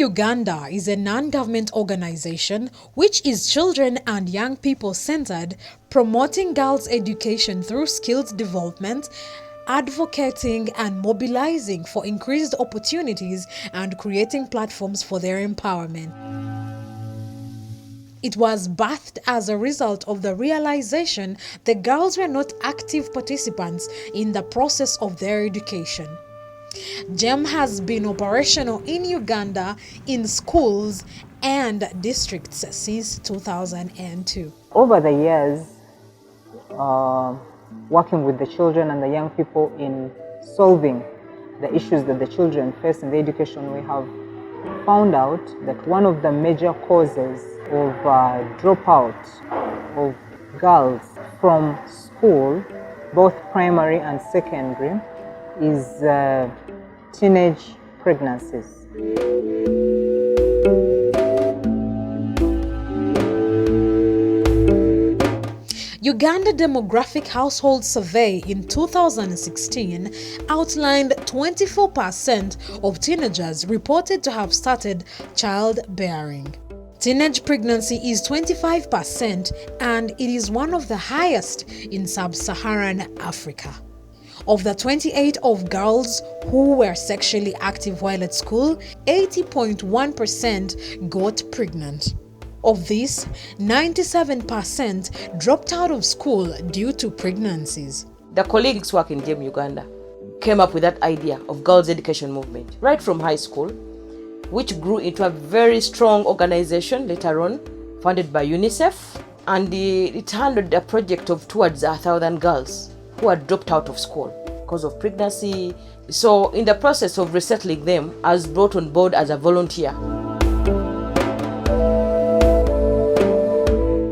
Uganda is a non-government organization which is children and young people centered, promoting girls' education through skills development, advocating and mobilizing for increased opportunities and creating platforms for their empowerment. It was birthed as a result of the realization that girls were not active participants in the process of their education. GEM has been operational in Uganda in schools and districts since 2002. Over the years, working with the children and the young people in solving the issues that the children face in the education, we have found out that one of the major causes of dropout of girls from school, both primary and secondary, is teenage pregnancies. Uganda Demographic Household Survey in 2016 outlined 24% of teenagers reported to have started childbearing. Teenage pregnancy is 25% and it is one of the highest in sub-Saharan Africa. Of the 28 of girls who were sexually active while at school, 80.1% got pregnant. Of this, 97% dropped out of school due to pregnancies. The colleagues work in GEM Uganda came up with that idea of girls' education movement right from high school, which grew into a very strong organization later on, funded by UNICEF, and it handled a project of towards 1,000 girls who had dropped out of school because of pregnancy. So in the process of resettling them, I was brought on board as a volunteer.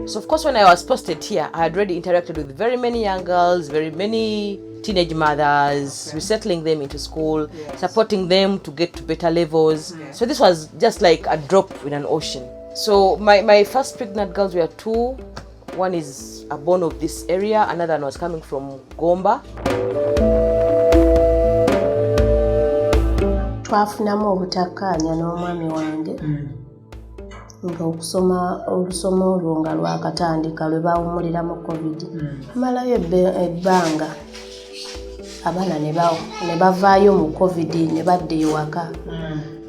So of course when I was posted here, I had already interacted with very many young girls, very many teenage mothers, resettling them into school, supporting them to get to better levels. So this was just like a drop in an ocean. So my first pregnant girls were two. One is a born of this area, another one was coming from Gomba. Twafunamu obutakkaanya n'omwami wange nga okusoma olusoma olwo nga lwakatandika lwe baawumuliramu covid. Malayo ebbanga abaana ne bavaayo mu covid ne badda ewaka.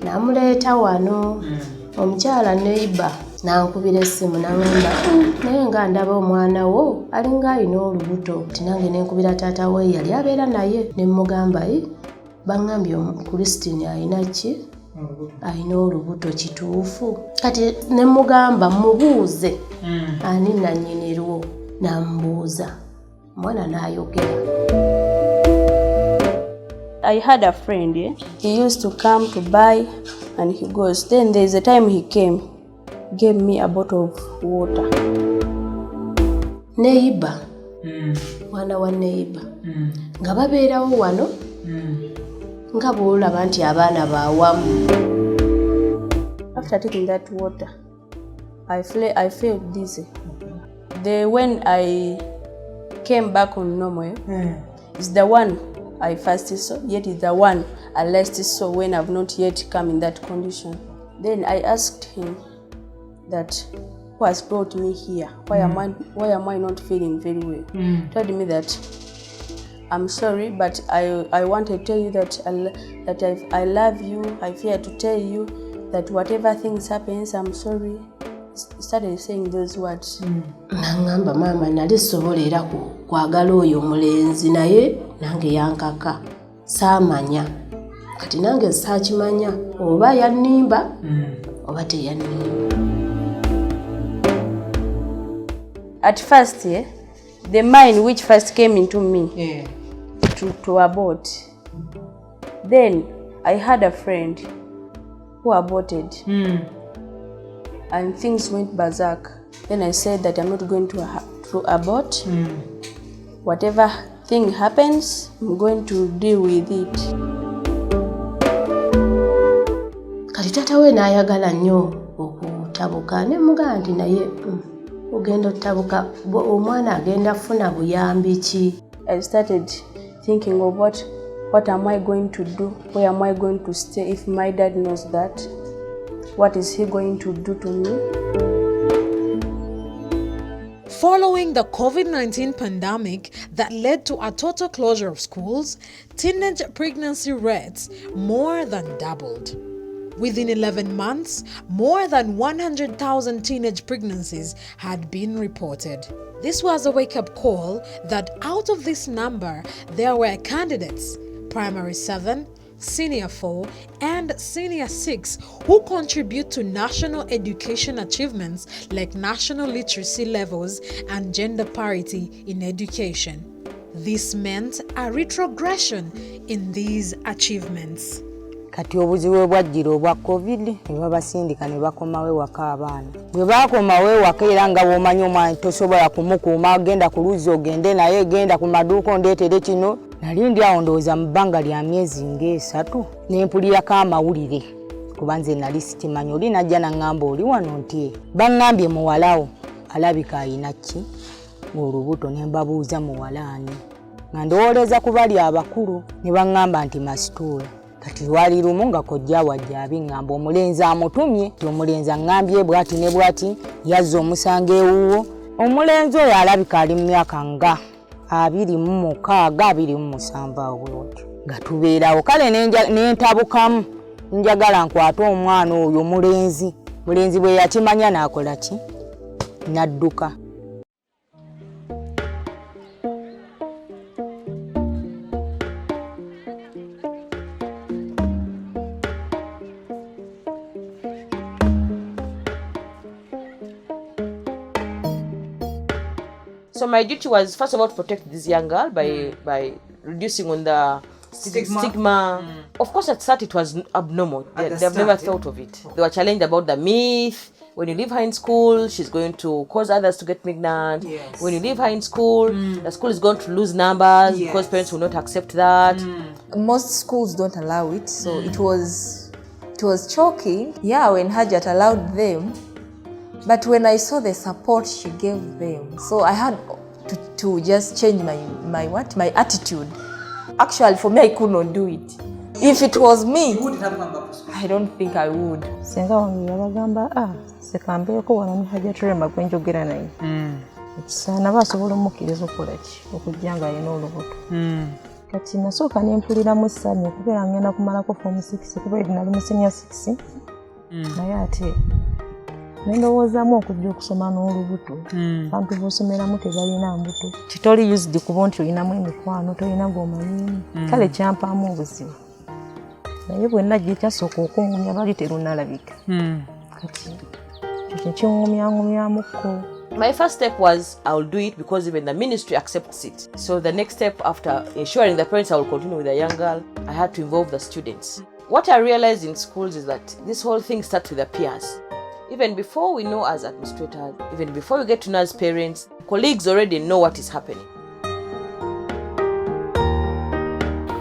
Namuleeta wano omukyala neiba nankubira essimu n'angamba naye nga ndaba omwana wo alinga alina olubuto. Tinange nenkubira taata we yali abeera naye ne mmugamba bangambye Christine alina ki? Alina olubuto kituufu. Kati ne mmugamba mubuuze ani nannyinirwo. Namubuuza omwana n'ayogera. I had a friend, he used to come to buy and he goes. Then there's a time he came, gave me a bottle of water. Neighbor, mwana wa neighbor, nga babeerawo wano, nga bw'olaba nti abaana baawamu. After taking that water, I felt dizzy. When I came back on normal, it's the one I first saw, yet it's the one I last saw when I've not yet come in that condition. Then I asked him that who has brought me here? Why am I not feeling very well? Told me that I'm sorry, but I want to tell you that I love you. I fear to tell you that whatever things happens, I'm sorry. Started saying those words. Nangamba mama nali sobola era kwagala oyo omulenzi naye nange yankaka saamanya. Kati nange saakimanya oba yannimba oba teyannimba. At first, the mind which first came into me to abort. Then I had a friend who aborted. And things went berserk. Then I said that I'm not going to abort. Whatever thing happens, I'm going to deal with it. Kati taata we n'ayagala nnyo okutabuka ne mugamba nti naye ogenda ottabuka omwana agenda funa buyambi ki? I started thinking of what am I going to do? Where am I going to stay if my dad knows that? what is he going to do to me? Following the COVID-19 pandemic that led to a total closure of schools, teenage pregnancy rates more than doubled. Within 11 months, more than 100,000 teenage pregnancies had been reported. This was a wake-up call that out of this number, there were candidates, Primary 7, Senior 4, and Senior 6, who contribute to national education achievements like national literacy levels and gender parity in education. This meant a retrogression in these achievements. Kati obuzibu bwajjira obwa COVID ne babasindika ne bakomawo waka abaana. Bwe bakomawo waka era nga bw'omanyi omwana tosobola kumukuuma agenda ku luzzi ogende naye genda ku maduuka ondeetere kino. Nali ndi awo ndowooza mu bbanga lya myezi ng'esatu ne mpulirako amawulire kuba nze nali sikimanyi oli najja naŋŋamba oli wano nti baŋŋambye muwalawo alabika ayina ki olubuto ne mbabuuza muwala ani nga ndowooleza ku bali abakulu ne baŋŋamba nti masituula. Kati lwali lumu nga kojja wajja abiŋŋamba omulenzi amutumye ti omulenzi aŋŋambye bw'ati ne bw'ati yazza omusanga ewuwo. Omulenzi oyo alabika ali mu myaka nga 26, 27 awo bwe watyo nga tubeerawo. Kale nentabukamu njagala nkwate omwana oyo mulenzi bwe yakimanya n'akola ki n'adduka. So my duty was first of all to protect this young girl by reducing on the stigma. Of course, at start it was abnormal. They've never thought of it. They were challenged about the myth. When you leave her in school, she's going to cause others to get pregnant. Yes. When you leave her in school, the school is going to lose numbers because parents will not accept that. Most schools don't allow it, so it was shocking. Yeah, when Hajat allowed them. But when I saw the support she gave them, so I had to just change my attitude. Actually, for me, I could not do it. If it was me, I don't think I would. Senga wange yabagamba sekambeeko wano Hajja Turema gwe njogera naye. Ekisaana basobola omukkiriza okukola ki okujja nga alina olubuto. Kati nasooka ne mpuliramu essanyu okubeera ngenda kumalako form 6 kuba nali mu senior 6 naye ate nendowoozaamu okujja okusoma n'olubuto abantu b'osomeramu tebalina mbuto kitoli used kuba nti olinamu emikwano tolina gw'omanyiimu kale kyampaamu obuzibu naye bwe najja ekyasooka okungumya bali terunalabika kati ekyo kingumyangumyamukko. My first step was I will do it because even the ministry accepts it. So the next step after ensuring the parents I will continue with the young girl, I had to involve the students. What I realized in schools is that this whole thing starts with the peers. Even before we know as administrators, even before we get to know as parents, colleagues already know what is happening.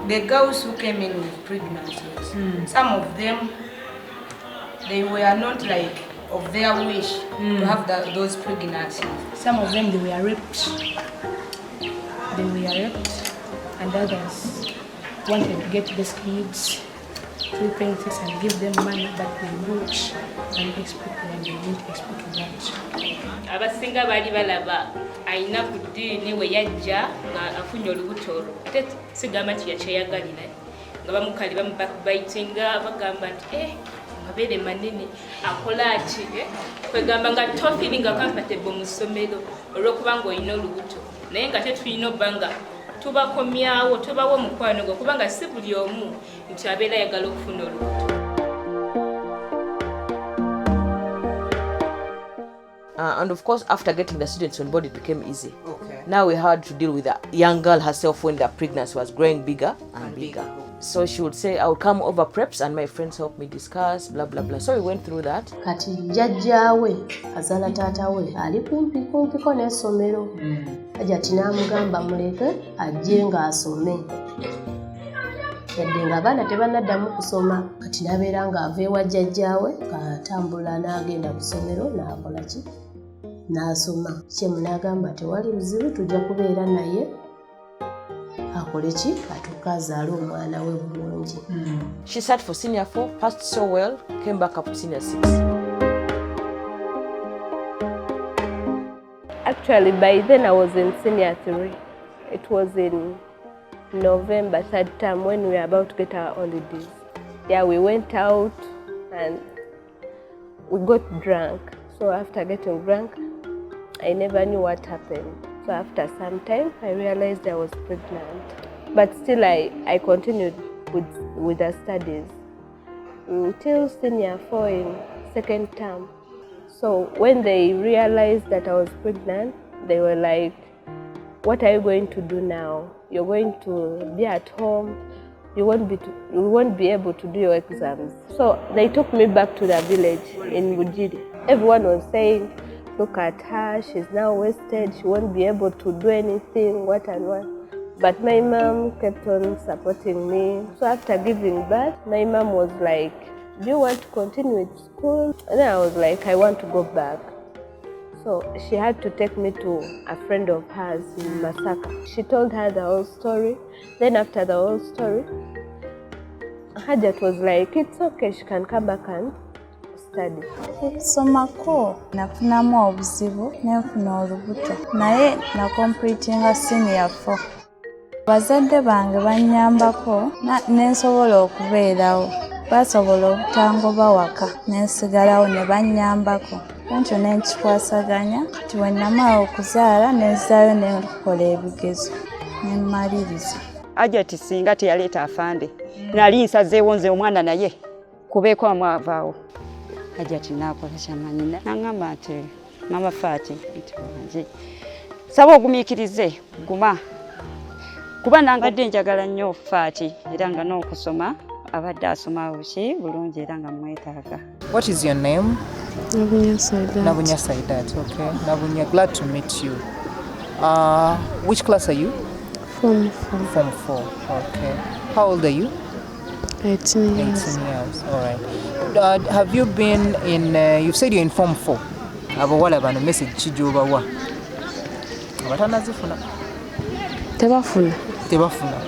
The girls who came in with pregnancies, some of them, they were not like of their wish to have those pregnancies. Some of them, they were raped. And others wanted to get these kids 3 paintings and give them money, but they would and expect and they didn't expect that. Abasinga bali balaba aina ku ddiini we yajja nga afunye olubuto olwo ate sigamba nti yakyeyagalira nga bamukali bamubaitinga bagamba nti amabeere manene akola ati kwegamba nga tofiringa comfortable mu ssomero olw'okuba ng'olina olubuto naye nga tetulina obba nga tubakomyawo tubawo omukwano gwe kubanga si buli omu nti abeera ayagala okufuna olubuto. And of course, after getting the students on board, it became easy. Okay. Now we had to deal with the young girl herself when the pregnancy was growing bigger and bigger. So she would say, I would come over preps and my friends helped me discuss, blah, blah, blah. So we went through that. Kati jjajjaawe azaala taatawe ali kumpiko n'essomero. Hajjati n'amugamba muleke ajje ng'asome. Yadde ng'abaana tebannaddamu kusoma. Kati n'abeera ng'ava ewa jjajjaawe ng'atambula n'agenda ku ssomero n'akola ki? N'asoma. Kyemu n'agamba tewali buzibu tujja kubeera naye akole ki atuuke azaale omwana we bulungi. She sat for senior 4, passed so well, came back up to senior 6. Actually, by then I was in senior 3. It was in November, 3rd term, when we were about to get our holidays. Yeah, we went out and we got drunk. So after getting drunk, I never knew what happened. So after some time, I realized I was pregnant. But still, I continued with the studies until senior 4 in 2nd term. So when they realized that I was pregnant, they were like, what are you going to do now? You're going to be at home. You won't be able to do your exams. So they took me back to the village in Bujiri. Everyone was saying, look at her, she's now wasted, she won't be able to do anything, what and what. But my mom kept on supporting me. So after giving birth, my mom was like, do you want to continue with school? And then I was like, I want to go back. So she had to take me to a friend of hers in Masaka. She told her the whole story. Then after the whole story, Hajat was like, it's okay, she can come back and study. Okusomako nafunamu obuzibu nenfuna olubuto naye nakompletinga senior 4. Bazadde bange banyambako nensobola okubeerawo. Basobola obutangoba waka nensigalawo ne banyambako. Ekyo nenkikwasaganya nti bwe namala okuzaala nenzaayo nenkola ebigezo nemmaliriza. Hajati singa teyaleeta afande nali nsazeewo nze omwana naye kubeeko amwavaawo. Hajati nakola kyamanyi nangamba nti mama Faati nti wange saba ogumiikirize guma kuba nangadde njagala nnyo Faati era nga n'okusoma abadde asoma buki bulungi era nga mwetaaga. What is your name? Nabunya Saidat. Nabunya Saidat, okay. Nabunya, glad to meet you. Which class are you? Form 4. Form 4, okay. How old are you? 18 years. 18 years, all right. Have you been in, you said you're in Form 4. Abawala bano message kijoba wa? Abatanazifuna? Tebafuna. Tebafuna.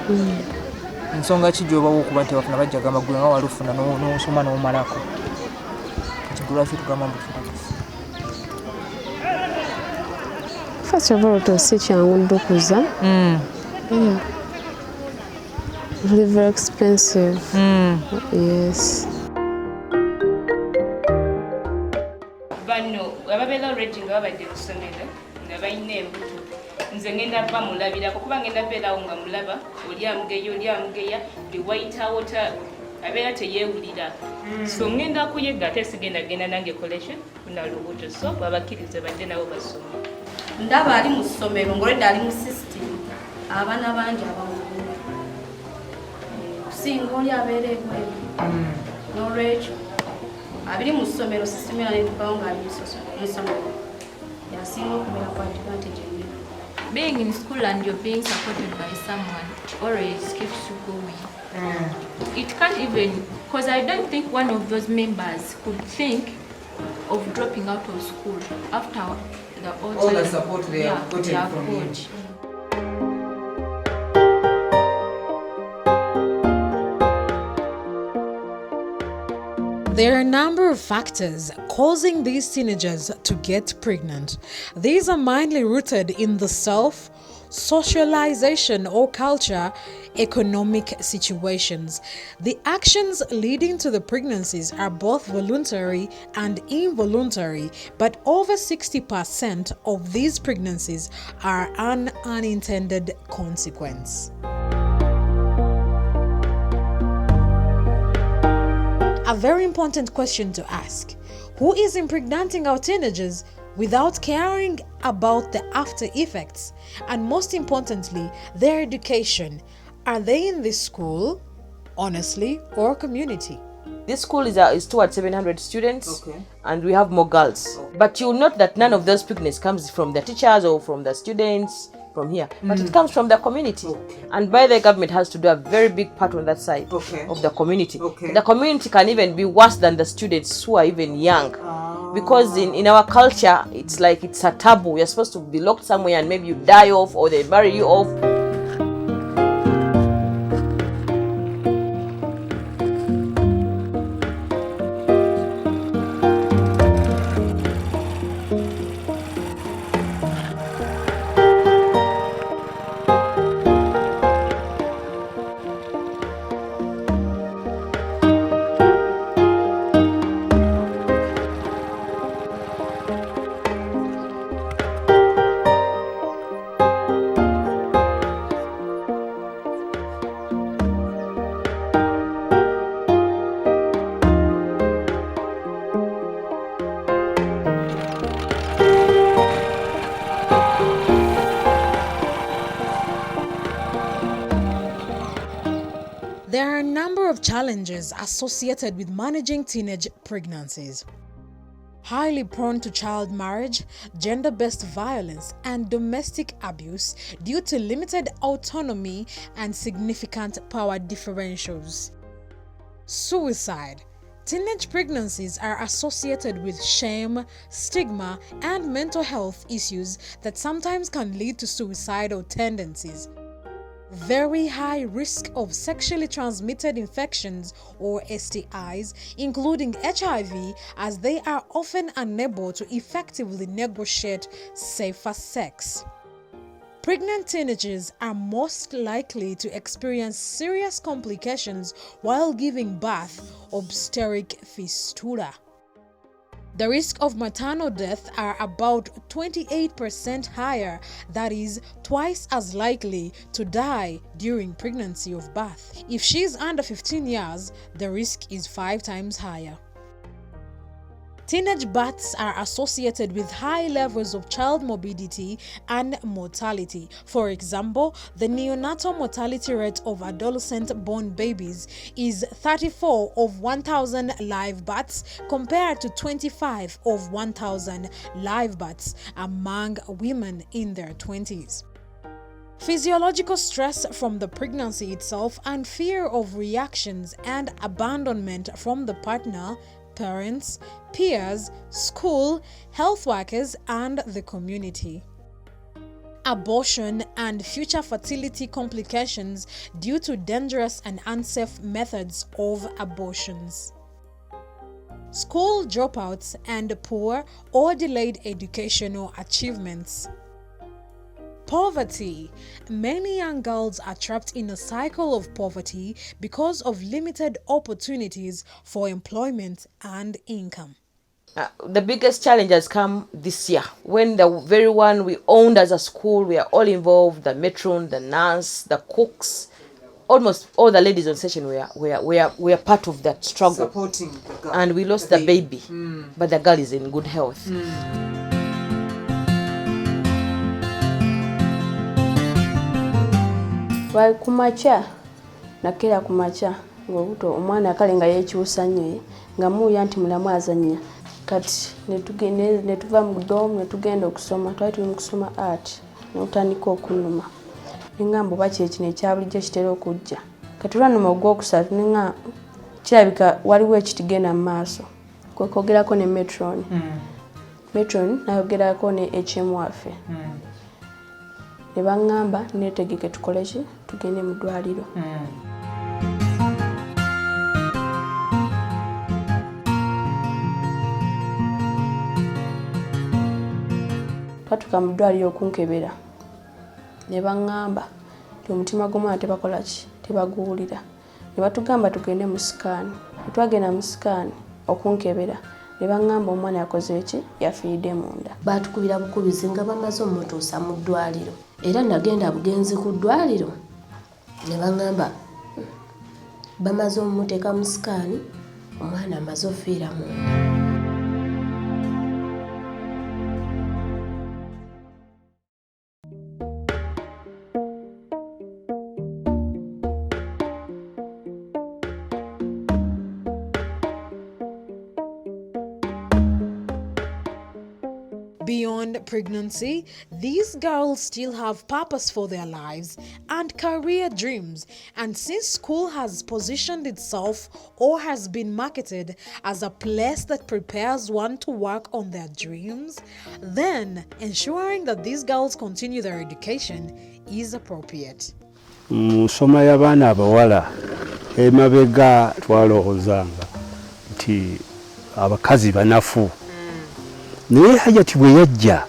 Nsonga kijoba wo kuba tebafuna bajja gamba gwe nga walufuna n'osoma n'omalako. First of all, to see Changundukuza. Yeah. Very, very expensive. Yes. Bano ababeera already nga babadde ku ssomero nga balina embuto nze ngenda ba mulabirako kuba ngenda beerawo nga mulaba oli amugeya buli wayitawo abeera teyeewulira so ngenda kuyega ate sigenda genda nange collection kuna lubuto so babakkirize badde nabo basoma. Ndaba ali mu ssomero ng'olwedde ali mu system abaana bangi abamugula kusinga oli abeera ebweru n'olwekyo abiri mu ssomero system era netukawo ng'ali mu ssomero yasinga okubeera ku advantage ennyo. Being in school and you're being supported by someone always keeps you going. It can't even, because I don't think one of those members could think of dropping out of school after all the support they have gotten from you. There are a number of factors causing these teenagers to get pregnant. These are mainly rooted in the self, socialization or culture, economic situations. The actions leading to the pregnancies are both voluntary and involuntary, but over 60% of these pregnancies are an unintended consequence. A very important question to ask: who is impregnating our teenagers without caring about the after effects? And most importantly, their education. Are they in this school, honestly, or community? This school is towards 700 students, and we have more girls. But you'll note that none of those pregnancies comes from the teachers or from the students from here, but it comes from the community. And by the government has to do a very big part on that side of the community. The community can even be worse than the students who are even young. Because in our culture, it's like it's a taboo. You're supposed to be locked somewhere and maybe you die off or they marry you off. There are a number of challenges associated with managing teenage pregnancies. Highly prone to child marriage, gender-based violence, and domestic abuse due to limited autonomy and significant power differentials. Suicide. Teenage pregnancies are associated with shame, stigma, and mental health issues that sometimes can lead to suicidal tendencies. Very high risk of sexually transmitted infections or STIs, including HIV, as they are often unable to effectively negotiate safer sex. Pregnant teenagers are most likely to experience serious complications while giving birth, obstetric fistula. The risk of maternal death are about 28% higher, that is, twice as likely to die during pregnancy of birth. If she is under 15 years, the risk is 5 times higher. Teenage births are associated with high levels of child morbidity and mortality. For example, the neonatal mortality rate of adolescent-born babies is 34 of 1,000 live births compared to 25 of 1,000 live births among women in their 20s. Physiological stress from the pregnancy itself and fear of reactions and abandonment from the partner, parents, peers, school, health workers, and the community. Abortion and future fertility complications due to dangerous and unsafe methods of abortions. School dropouts and poor or delayed educational achievements. Poverty. Many young girls are trapped in a cycle of poverty because of limited opportunities for employment and income. The biggest challenge has come this year when the very one we owned as a school, we are all involved, the matron, the nurse, the cooks, almost all the ladies on session were part of that struggle. Supporting the girl. And we lost the baby, but the girl is in good health. Bali kumacha nakera kumacha ngobuto omwana kale nga yekyusa nnyo nga muya nti mulamu azannya kati ne tuva mu dom ne tugenda okusoma twali tuli mu kusoma art ne utandika okunuma ningambo baki ekino ekyabulijjo kitera okujja kati lwanuma ogwokusatu ninga kirabika waliwo ekitigenda mu maaso kwekogerako ne metron nayogerako ne HM waffe ne bangamba netegeke tukole ki tugende mu ddwaliro. Twatuuka mu ddwaliro okunkebera ne bangamba nti omutima gw'omwana tebakola ki tebaguwulira ne batugamba tugende mu sikaani. Twagenda mu sikaani okunkebera ne bangamba omwana yakoze eki yafiiridde munda. Baatukubira bukubizi nga bamaze omutuusa mu ddwaliro era nagenda bugenzi ku ddwaliro ne bangamba bamaze omumuteeka mu sikaani omwana amaze ofiira munda. Beyond pregnancy, these girls still have purpose for their lives and career dreams, and since school has positioned itself or has been marketed as a place that prepares one to work on their dreams, then ensuring that these girls continue their education is appropriate. Nsoma y'abaana abawala emabega twalowoozanga nti abakazi banafu. Naye Hajati bwe yajja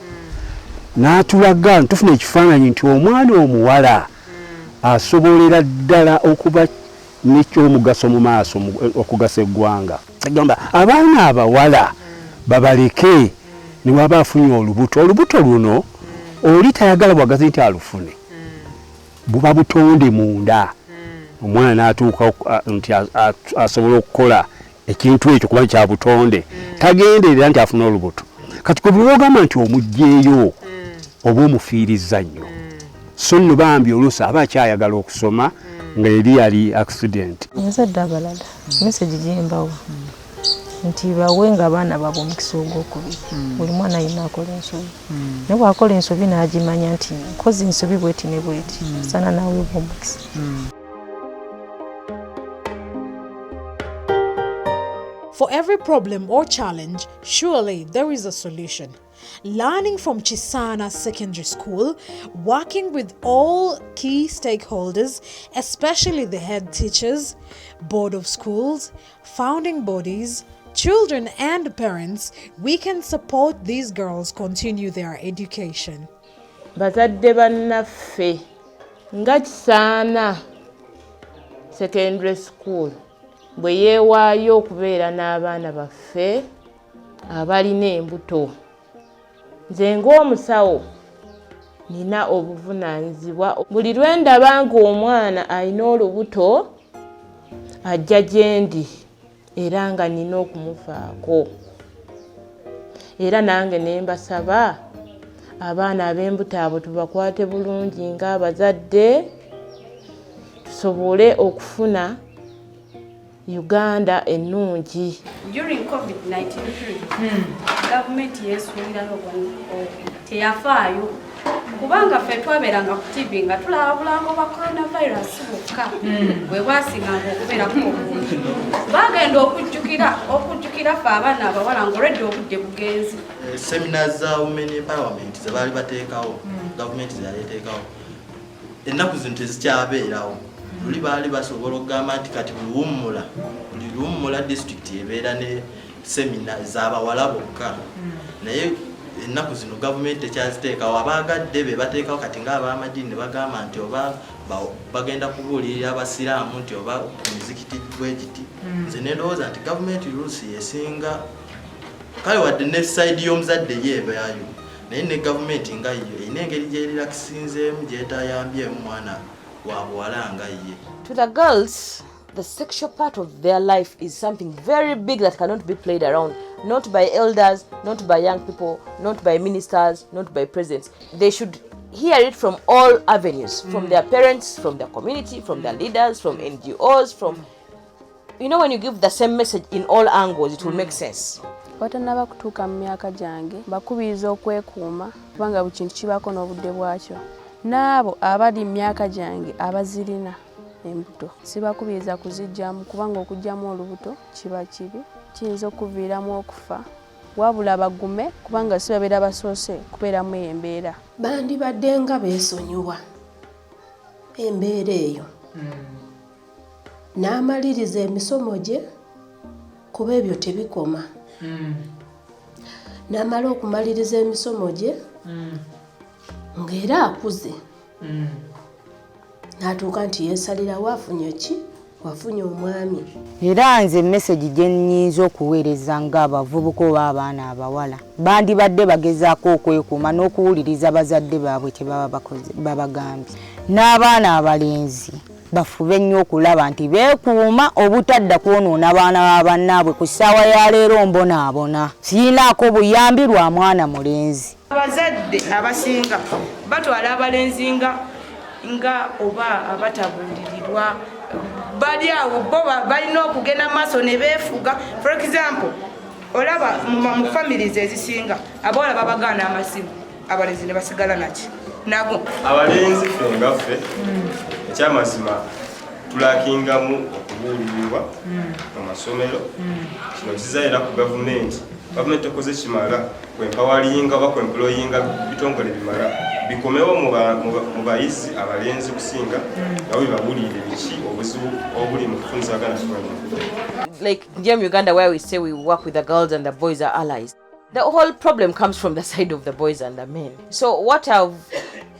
n'atulaga tufuna ekifaananyi nti omwana omuwala asobolera ddala okuba n'ekyomugaso mu maaso okugasa eggwanga. Agamba abaana abawala babaleke ne waba afunye olubuto luno oli tayagala bwagazi nti alufune buba butonde munda omwana n'atuuka nti asobola okukola ekintu ekyo kuba kya butonde tagenderera nti afune olubuto. Kati kwe bwogamba nti omugyeyo oba omufiiriza nnyo so nno bambi oluusi aba akyayagala okusoma nga eri ali accident. Yazadde abalala message gyembawo nti bawenga abaana baabwe omukisa ogwokubiri buli mwana alina akola ensobi naye bw'akola ensobi n'agimanya nti nkozi ensobi bweti ne bweti sana naweebwa omukisa. For every problem or challenge, surely there is a solution. Learning from Chisana Secondary School, working with all key stakeholders, especially the head teachers, board of schools, founding bodies, children and parents, we can support these girls continue their education. Bazadde bannaffe nga Chisana Secondary School bwe yeewaayo okubeera n'abaana baffe abalina embuto. Nze ng'omusawo nina obuvunaanyizibwa buli lwe ndaba ng'omwana alina olubuto ajja gye ndi era nga nina okumufaako. Era nange ne mbasaba abaana ab'embuto abo tubakwate bulungi ng'abazadde tusobole okufuna Uganda ennungi. During COVID-19 period, government yesuulirayo teyafaayo kubanga ffe twabeeranga ku TV nga tulaba bulango bwa coronavirus bwokka bwe bwasinganga okubeerako obungi. Bagenda okujjukira ffe abaana abawala ng'olwedde obudde bugenzi. Seminars za women empowerment ze baali bateekawo, gavumenti ze yali eteekawo, ennaku zino tezikyabeerawo. Luli baali basobola okugamba nti kati buli luwummula district ebeera ne semina z'abawala bokka. Naye ennaku zino gavumenti ekyaziteekawo abaagadde be bateekawo kati ng'ab'amadiini ne bagamba nti oba bagenda kubuulirira abasiraamu nti oba ku mizikiti bwe giti. Nze ne ndowooza nti gavumenti luusi esinga kale wadde ne sayidi y'omuzadde yeebaayo naye ne gavumenti nga yo erina engeri gy'erirakisinzeemu gy'etayambyemu mwana. To the girls, the sexual part of their life is something very big that cannot be played around. Not by elders, not by young people, not by ministers, not by presidents. They should hear it from all avenues, from their parents, from their community, from their leaders, from NGOs, from... You know, when you give the same message in all angles, it will make sense. Watannaba kutuuka mu myaka gyange bakubiriza okwekuuma kubanga buli kintu kibaako n'obudde bwakyo. N'abo abali myaka gyange abazirina embuto sibakubiriza kuzijjamu kubanga okujjamu olubuto kiba kibi kiyinza okuviiramu okufa wabula bagume kubanga si babeera basoose kubeeramu embeera. Bandibadde nga beesonyiwa embeera eyo n'amaliriza emisomo gye kuba ebyo tebikoma. N'amala okumaliriza emisomo gye ng'era akuze n'atuuka nti yeesalirawo afunye ki? Wafunye omwami. Era nze message gye nnyinza okuweereza ng'abavubuka oba abaana abawala bandibadde bagezaako okwekuuma n'okuwuliriza bazadde baabwe kye baba babagambye. N'abaana abalenzi bafube nnyo okulaba nti beekuuma obutadda kwonoona abaana b'abannaabwe ku ssaawa ya leero mbonaabona. Siyinaako buyambi lwa mwana mulenzi. Abazadde abasinga batwala abalenzi nga oba abatabuulirirwa bali awo bo balina okugenda maaso ne beefuga. For example, olaba mu families ezisinga abawala babagaana amasimu abalenzi ne basigala naki nago. Abalenzi ffe nga ffe ekyamazima tulakingamu okubuulirirwa mu masomero. Kino kizaira ku gavumenti. Gavumenti ekoze kimala kwempawalinga oba kwemployinga bitongole bimala bikomewo mu bayizi abalenzi kusinga nabo bibabulire biki obuzibu obuli mu kufunzagana kimanyi. Like Njemu Uganda, where we say we work with the girls and the boys are allies, the whole problem comes from the side of the boys and the men. So what I've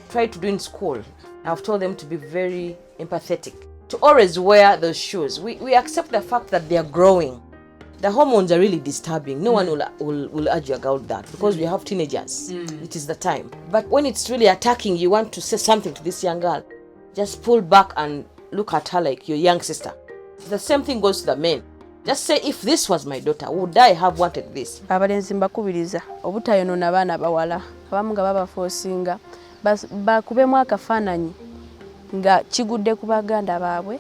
tried to do in school, I've told them to be very empathetic, to always wear those shoes. We accept the fact that they are growing. The hormones are really disturbing. No one will argue about that because we have teenagers. It is the time. But when it's really attacking, you want to say something to this young girl, just pull back and look at her like your young sister. The same thing goes to the men. Just say, if this was my daughter, would I have wanted this? Abalenzi mbakubiriza obutayonoona abaana bawala abamu nga babafoosinga bakubemu akafaananyi nga kigudde ku baganda baabwe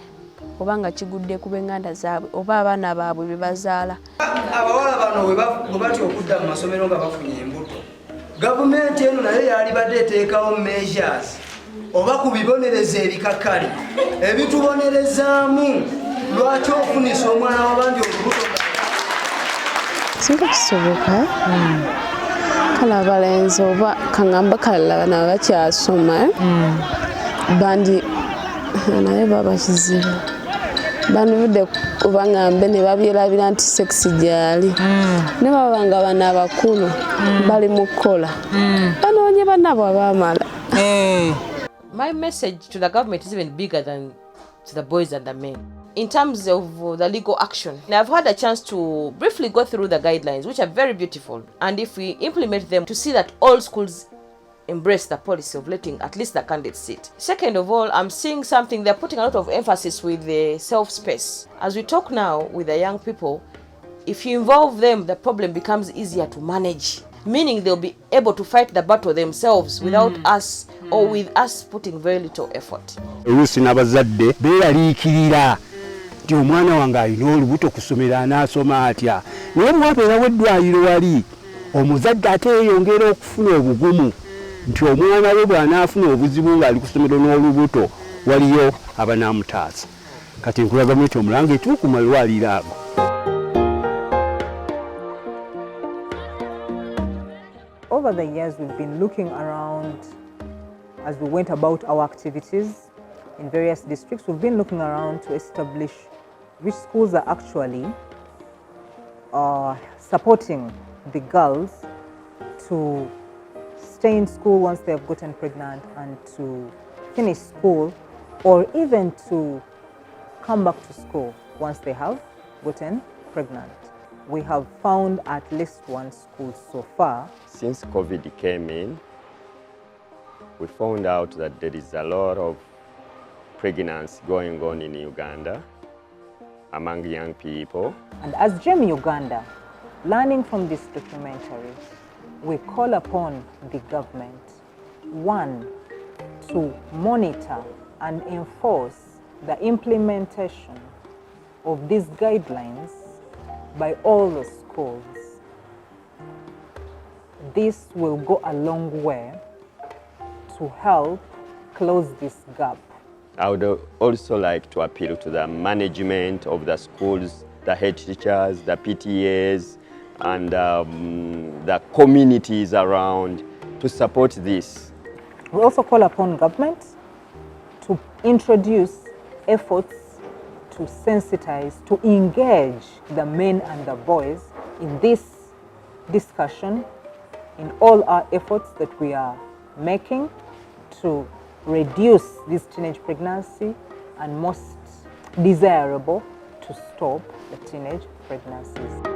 oba nga kigudde ku b'enganda zaabwe oba abaana baabwe be bazaala. Abawala bano bwe batya okudda mu masomero nga bafunye embuto, gavumenti eno naye yali badde eteekawo measures oba ku bibonerezo ebikakkale ebitubonerezaamu lwaki ofunisa omwana w'abandi olubuto. Singa kisoboka kale abalenzi oba kaŋŋamba kalala bano abakyasoma bandi naye baba kizibu banubudde kubaŋŋambe ne babyerabira nti sekisi gyali ne baba nga bano abakulu bali mu kukola banoonye bannabwe abaamala. My message to the government is even bigger than to the boys and the men. In terms of the legal action, I've had a chance to briefly go through the guidelines, which are very beautiful. And if we implement them, to see that all schools embrace the policy of letting at least the candidates sit. Second of all, I'm seeing something, they're putting a lot of emphasis with the self-space. As we talk now with the young people, if you involve them, the problem becomes easier to manage. Meaning they'll be able to fight the battle themselves without us or with us putting very little effort. Oluusi n'abazadde beeraliikirira nti omwana wange alina olubuto kusomera anaasoma atya. Naye bwabeerawo eddwaliro wali, omuzadde ate yeeyongera okufuna obugumu nti omwana we bw'anaafuna obuzibu ng'ali ku ssomero n'olubuto waliyo abanaamutaasa. Kati nkula gavumenti omulanga etuuku mu malwaliro ago. Over the years, we've been looking around as we went about our activities in various districts. We've been looking around to establish which schools are actually supporting the girls to stay in school once they have gotten pregnant and to finish school, or even to come back to school once they have gotten pregnant. We have found at least one school so far. Since COVID came in, we found out that there is a lot of pregnancy going on in Uganda among young people. And as GEM Uganda, learning from this documentary, we call upon the government, one, to monitor and enforce the implementation of these guidelines by all the schools. This will go a long way to help close this gap. I would also like to appeal to the management of the schools, the head teachers, the PTAs, and the communities around to support this. We also call upon government to introduce efforts to sensitize, to engage the men and the boys in this discussion, in all our efforts that we are making to reduce this teenage pregnancy and most desirable to stop the teenage pregnancies.